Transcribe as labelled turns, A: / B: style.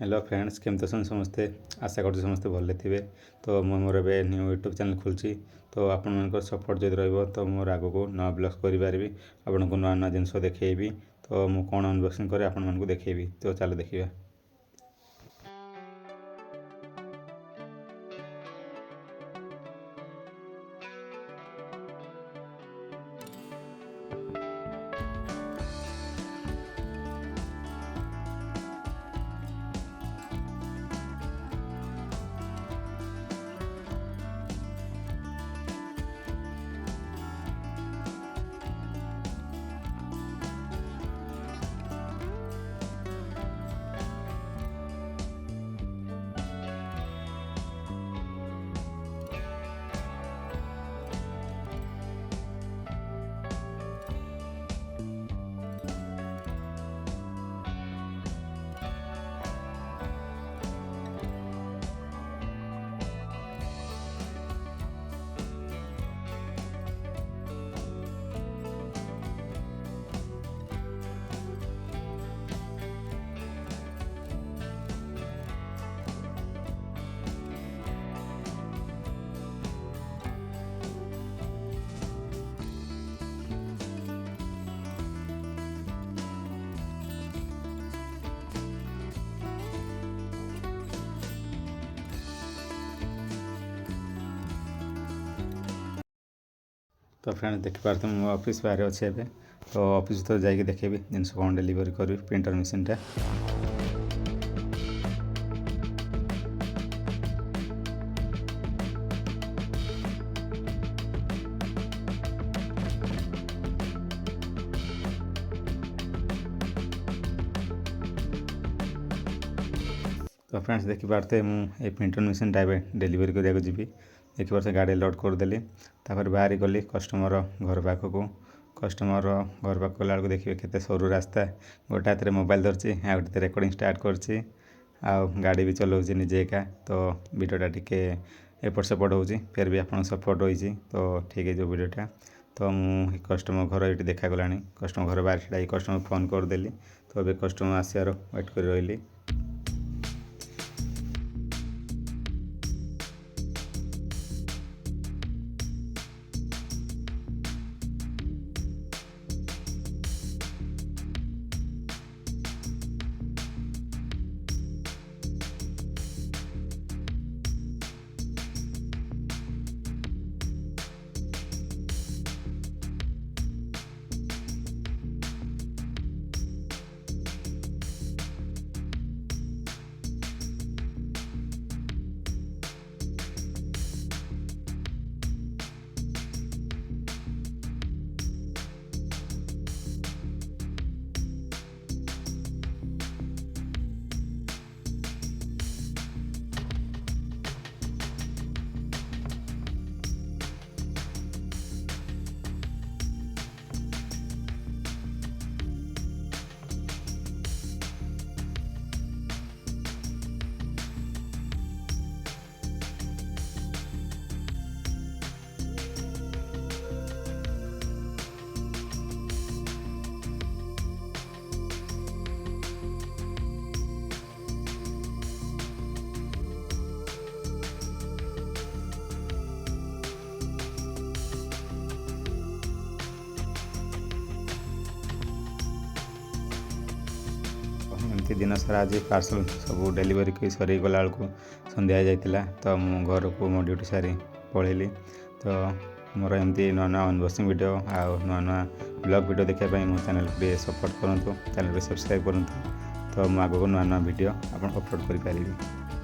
A: Hello friends केमती अछन समस्ते आशा कर समस्ते भले थे। तो मोर ए न्यू यूट्यूब चैनल खोलची तो आपण सपोर्ट जब रही तो मोर आग को नवा ब्लग्स करें आपन को नुआ नुआ जिन देखी तो मुझे कौन अनबॉक्सिंग करे आपण मानक देखी तो चलो देखा। तो फ्रेंड्स देखिपारे मो ऑफिस बाहर अच्छे एवं तो ऑफिस तो जाकि देखेबी जिन कौन डिलीवरी करी प्रिंटर मशीन टा। तो फ्रेंड्स देखिपारे मुझे प्रिंटर मशीन टा डेलीवरी करने जी देखिए से गाड़ी लोड करदेली बाहरी गली कस्टमर घर पाखक कस्टमर घर पाख गला बेलू देखिए केते सरू रास्ता गोटे हाथ में मोबाइल धरची आ गोटे रेकर्डिंग स्टार्ट करची गाड़ी भी चलाऊँगी निजे एका तो वीडियोटा टिके एपट सेपट हो फिर भी आप सपोर्ट रही तो ठीक है जो वीडियोटा। तो मुझे कस्टमर घर ये देखागला कस्टमर घर बाहर छड़ा कस्टमर फोन करदेली तो अभी कस्टमर आसार वेट कर रही। एमती दिन सारा आज पार्सल सब डेलीवरी कर सर गला बेलू संध्या जाइला तो मु घर को मो ड्यूटी सारी पलैली। तो मोर एमती नुआ नुआ अनबॉक्सिंग वीडियो आउ नुआ नुआ ब्लॉग वीडियो देखापी मो चैनल को सपोर्ट करूँ चैनल को सब्सक्राइब करूँ तो मुझे आगक नुआ नुआ वीडियो आप अपलोड करें।